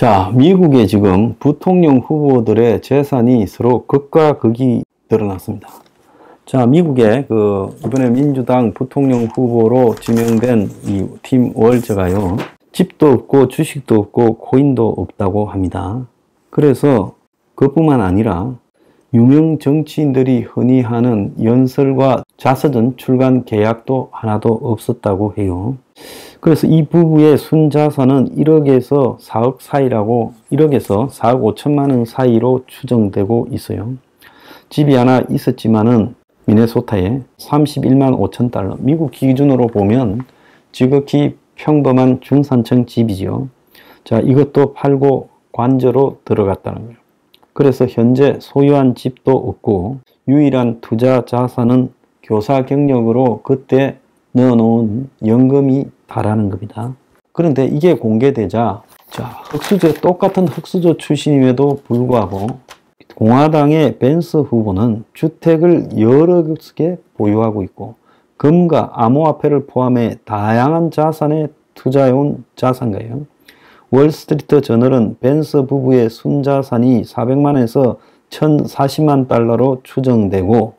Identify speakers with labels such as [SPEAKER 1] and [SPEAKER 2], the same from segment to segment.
[SPEAKER 1] 자, 미국의 지금 부통령 후보들의 재산이 서로 극과 극이 드러났습니다. 자, 미국의 이번에 민주당 부통령 후보로 지명된 이 팀 월저가요, 집도 없고 주식도 없고 코인도 없다고 합니다. 그래서 그뿐만 아니라 유명 정치인들이 흔히 하는 연설과 자서전 출간 계약도 하나도 없었다고 해요. 그래서 이 부부의 순자산은 1억에서 4억 사이라고, 1억에서 4억 5천만 원 사이로 추정되고 있어요. 집이 하나 있었지만은 미네소타에 31만 5천 달러, 미국 기준으로 보면 지극히 평범한 중산층 집이죠. 자, 이것도 팔고 관저로 들어갔다는 거예요. 그래서 현재 소유한 집도 없고 유일한 투자 자산은 교사 경력으로 그때 넣어놓은 연금이 다라는 겁니다. 그런데 이게 공개되자, 자, 똑같은 흑수저 출신임에도 불구하고 공화당의 벤스 후보는 주택을 여러 개 보유하고 있고 금과 암호화폐를 포함해 다양한 자산에 투자해온 자산가예요. 월스트리트 저널은 벤스 부부의 순자산이 400만에서 1040만 달러로 추정되고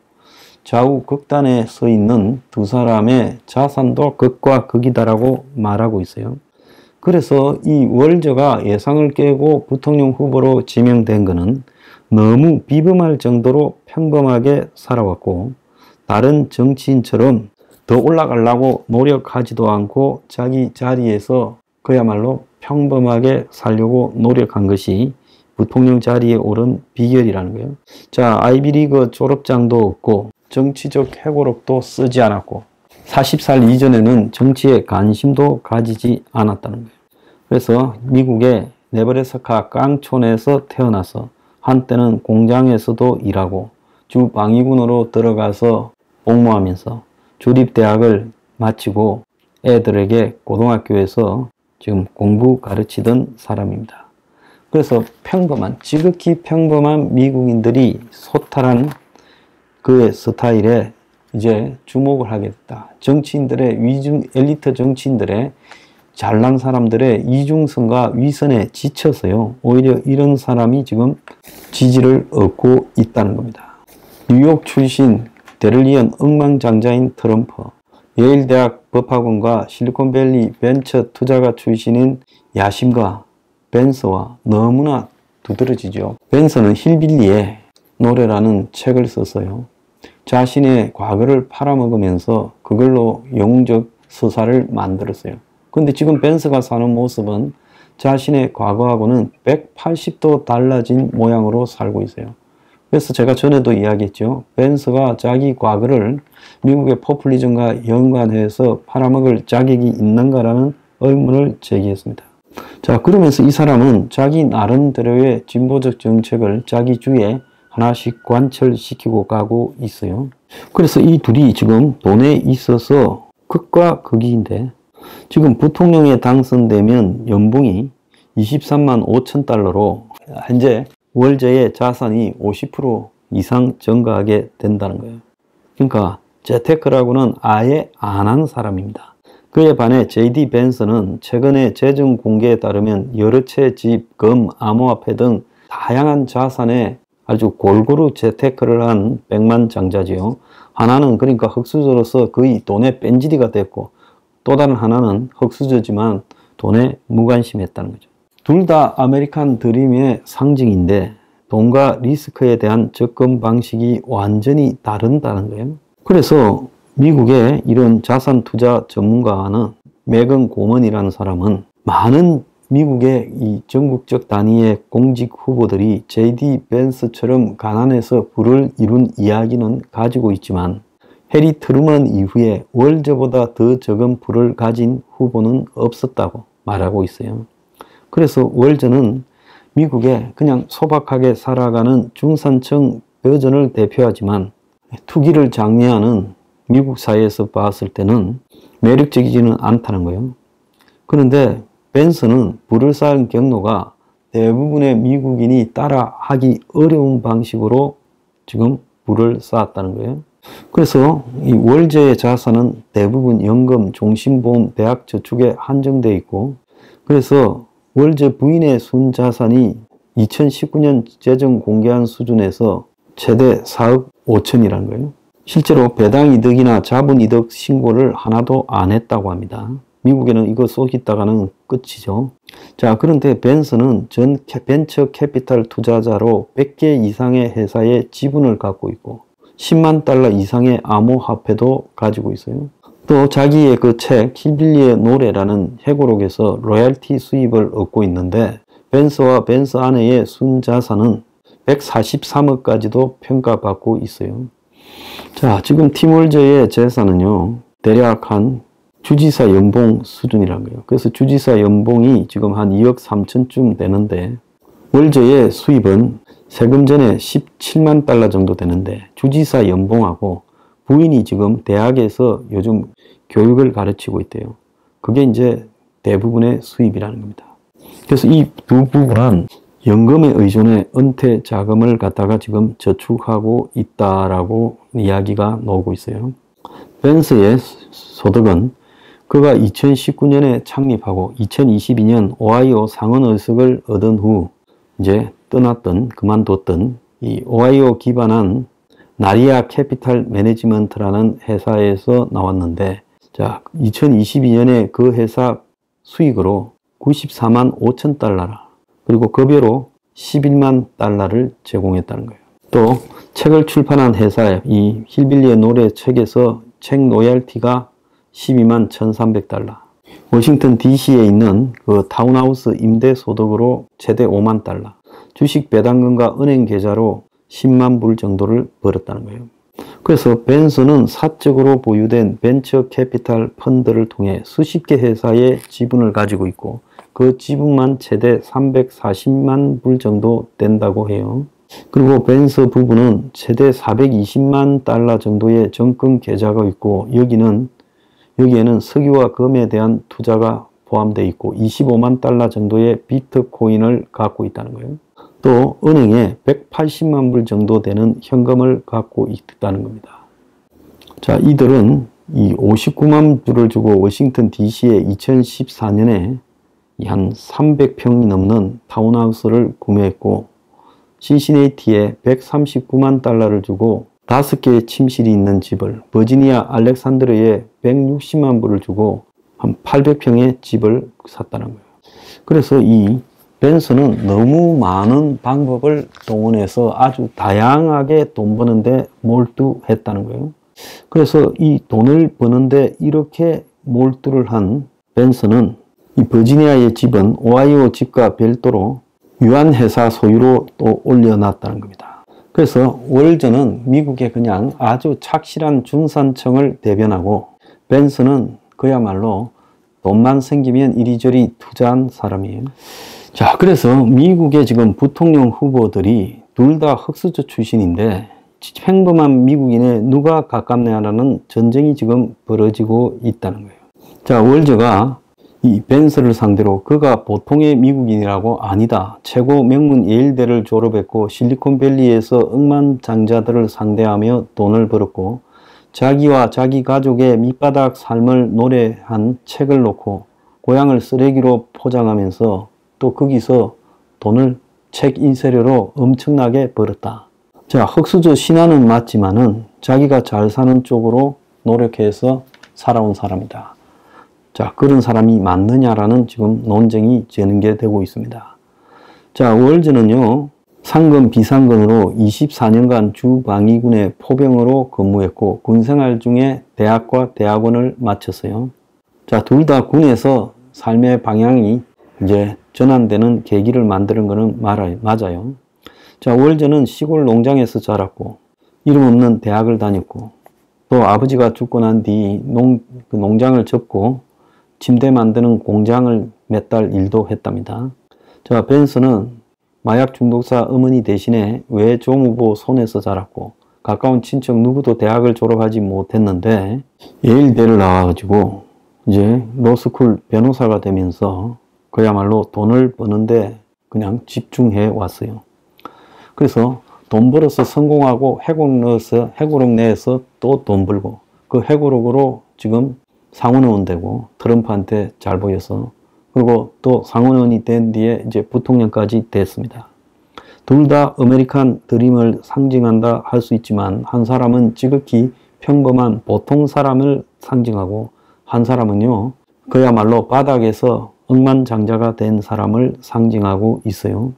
[SPEAKER 1] 좌우 극단에 서 있는 두 사람의 자산도 극과 극이다라고 말하고 있어요. 그래서 이 월저가 예상을 깨고 부통령 후보로 지명된 것은 너무 비범할 정도로 평범하게 살아왔고 다른 정치인처럼 더 올라가려고 노력하지도 않고 자기 자리에서 그야말로 평범하게 살려고 노력한 것이 부통령 자리에 오른 비결이라는 거예요. 자, 아이비리그 졸업장도 없고 정치적 회고록도 쓰지 않았고 40살 이전에는 정치에 관심도 가지지 않았다는 거예요. 그래서 미국의 네브래스카 깡촌에서 태어나서 한때는 공장에서도 일하고 주 방위군으로 들어가서 복무하면서 주립대학을 마치고 애들에게 고등학교에서 지금 공부 가르치던 사람입니다. 그래서 지극히 평범한 미국인들이 소탈한 그의 스타일에 이제 주목을 하게 됐다. 정치인들의 엘리트 정치인들의 잘난 사람들의 이중성과 위선에 지쳐서요, 오히려 이런 사람이 지금 지지를 얻고 있다는 겁니다. 뉴욕 출신 데를리언 억만장자인 트럼프, 예일대학 법학원과 실리콘밸리 벤처 투자가 출신인 야심가 벤서와 너무나 두드러지죠. 벤서는 힐빌리의 노래라는 책을 썼어요. 자신의 과거를 팔아먹으면서 그걸로 영웅적 서사를 만들었어요. 근데 지금 벤서가 사는 모습은 자신의 과거하고는 180도 달라진 모양으로 살고 있어요. 그래서 제가 전에도 이야기했죠. 벤서가 자기 과거를 미국의 포퓰리즘과 연관해서 팔아먹을 자격이 있는가라는 의문을 제기했습니다. 자, 그러면서 이 사람은 자기 나름대로의 진보적 정책을 자기 주위에 하나씩 관철시키고 가고 있어요. 그래서 이 둘이 지금 돈에 있어서 극과 극인데, 지금 부통령에 당선되면 연봉이 23만 5천 달러로 현재 월저의 자산이 50% 이상 증가하게 된다는 거예요. 그러니까 재테크라고는 아예 안 한 사람입니다. 그에 반해 J.D. 벤슨은 최근에 재정 공개에 따르면 여러 채 집, 금, 암호화폐 등 다양한 자산에 아주 골고루 재테크를 한 백만장자지요. 하나는 그러니까 흑수저로서 거의 돈의 뺀질이가 됐고, 또 다른 하나는 흑수저지만 돈에 무관심했다는 거죠. 둘 다 아메리칸 드림의 상징인데 돈과 리스크에 대한 접근 방식이 완전히 다른다는 거예요. 그래서 미국의 이런 자산 투자 전문가는 매건 고먼이라는 사람은 많은 미국의 이 전국적 단위의 공직 후보들이 J.D. 벤스처럼 가난해서 부를 이룬 이야기는 가지고 있지만 해리 트루먼 이후에 월저보다 더 적은 부를 가진 후보는 없었다고 말하고 있어요. 그래서 월저는 미국에 그냥 소박하게 살아가는 중산층 버전을 대표하지만 투기를 장려하는 미국 사회에서 봤을 때는 매력적이지는 않다는 거예요. 그런데 벤슨은 부를 쌓은 경로가 대부분의 미국인이 따라하기 어려운 방식으로 지금 부를 쌓았다는 거예요. 그래서 이 월저의 자산은 대부분 연금, 종신보험, 대학저축에 한정되어 있고, 그래서 월저 부인의 순자산이 2019년 재정 공개한 수준에서 최대 4억 5천이라는 거예요. 실제로 배당 이득이나 자본 이득 신고를 하나도 안 했다고 합니다. 미국에는 이거 쏘겠다가는 끝이죠. 자, 그런데 벤슨은 전 벤처 캐피탈 투자자로 100개 이상의 회사의 지분을 갖고 있고 10만 달러 이상의 암호화폐도 가지고 있어요. 또 자기의 그 책 힐빌리의 노래라는 회고록에서 로열티 수입을 얻고 있는데 벤스와 벤스 아내의 순자산은 143억까지도 평가받고 있어요. 자, 지금 팀 월저의 재산은요, 대략 한 주지사 연봉 수준이라는 거예요. 그래서 주지사 연봉이 지금 한 2억 3천쯤 되는데 월저의 수입은 세금 전에 17만 달러 정도 되는데 주지사 연봉하고 부인이 지금 대학에서 요즘 교육을 가르치고 있대요. 그게 이제 대부분의 수입이라는 겁니다. 그래서 이 두 부부는 연금에 의존해 은퇴 자금을 갖다가 지금 저축하고 있다라고 이야기가 나오고 있어요. 벤스의 소득은 그가 2019년에 창립하고 2022년 오하이오 상원의석을 얻은 후 이제 그만뒀던 이 오하이오 기반한 나리아 캐피탈 매니지먼트라는 회사에서 나왔는데, 자, 2022년에 그 회사 수익으로 94만 5천 달러라. 그리고 급여로 11만 달러를 제공했다는 거예요. 또 책을 출판한 회사의 이 힐빌리의 노래 책에서 책 로열티가 12만 1,300달러. 워싱턴 DC에 있는 그 타운하우스 임대 소득으로 최대 5만 달러. 주식 배당금과 은행 계좌로 10만 불 정도를 벌었다는 거예요. 그래서 벤슨은 사적으로 보유된 벤처 캐피탈 펀드를 통해 수십 개 회사의 지분을 가지고 있고 그 지분만 최대 340만 불 정도 된다고 해요. 그리고 벤스 부부는 최대 420만 달러 정도의 정권 계좌가 있고 여기에는 석유와 금에 대한 투자가 포함되어 있고 25만 달러 정도의 비트코인을 갖고 있다는 거예요. 또 은행에 180만 불 정도 되는 현금을 갖고 있다는 겁니다. 자, 이들은 이 59만 불을 주고 워싱턴 DC에 2014년에 한 300평이 넘는 타운하우스를 구매했고 신시내티에 139만 달러를 주고 5개의 침실이 있는 집을, 버지니아 알렉산드르에 160만 불을 주고 한 800평의 집을 샀다는 거예요. 그래서 이 벤슨은 너무 많은 방법을 동원해서 아주 다양하게 돈 버는데 몰두했다는 거예요. 그래서 이 돈을 버는데 이렇게 몰두를 한 벤슨은 이 버지니아의 집은 오하이오 집과 별도로 유한회사 소유로 또 올려놨다는 겁니다. 그래서 월저는 미국의 그냥 아주 착실한 중산층을 대변하고 벤슨은 그야말로 돈만 생기면 이리저리 투자한 사람이에요. 자, 그래서 미국의 지금 부통령 후보들이 둘 다 흑수저 출신인데 평범한 미국인에 누가 가깝냐라는 전쟁이 지금 벌어지고 있다는 거예요. 자, 월저가 이 벤스를 상대로 그가 보통의 미국인이라고 아니다. 최고 명문 예일대를 졸업했고 실리콘밸리에서 억만장자들을 상대하며 돈을 벌었고 자기와 자기 가족의 밑바닥 삶을 노래한 책을 놓고 고향을 쓰레기로 포장하면서 또 거기서 돈을 책 인쇄료로 엄청나게 벌었다. 자, 흑수저 신화는 맞지만은 자기가 잘 사는 쪽으로 노력해서 살아온 사람이다. 자, 그런 사람이 맞느냐라는 지금 논쟁이 전개되고 있습니다. 자, 월저는요, 상근 비상근으로 24년간 주방위군의 포병으로 근무했고 군생활 중에 대학과 대학원을 마쳤어요. 자, 둘 다 군에서 삶의 방향이 이제 전환되는 계기를 만드는 것은 맞아요. 자, 월저는 시골 농장에서 자랐고 이름 없는 대학을 다녔고 또 아버지가 죽고 난 뒤 농장을 접고 침대 만드는 공장을 몇 달 일도 했답니다. 자, 벤슨은 마약 중독자 어머니 대신에 외조무부 손에서 자랐고 가까운 친척 누구도 대학을 졸업하지 못했는데 예일대를 나와가지고 이제 로스쿨 변호사가 되면서 그야말로 돈을 버는데 그냥 집중해 왔어요. 그래서 돈 벌어서 성공하고 회고록 내에서 또 돈 벌고 그 회고록으로 지금 상원의원 되고 트럼프한테 잘 보여서 그리고 또 상원의원이 된 뒤에 이제 부통령까지 됐습니다. 둘 다 아메리칸 드림을 상징한다 할 수 있지만 한 사람은 지극히 평범한 보통 사람을 상징하고 한 사람은요 그야말로 바닥에서 억만장자가 된 사람을 상징하고 있어요.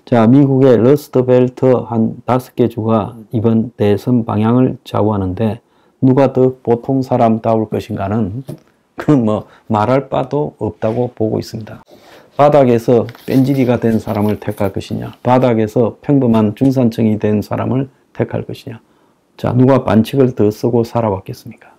[SPEAKER 1] 자, 미국의 러스트벨트 한 5개 주가 이번 대선 방향을 좌우하는데 누가 더 보통 사람다울 것인가는 그건 뭐 말할 바도 없다고 보고 있습니다. 바닥에서 뺀질이가 된 사람을 택할 것이냐, 바닥에서 평범한 중산층이 된 사람을 택할 것이냐. 자, 누가 반칙을 더 쓰고 살아왔겠습니까?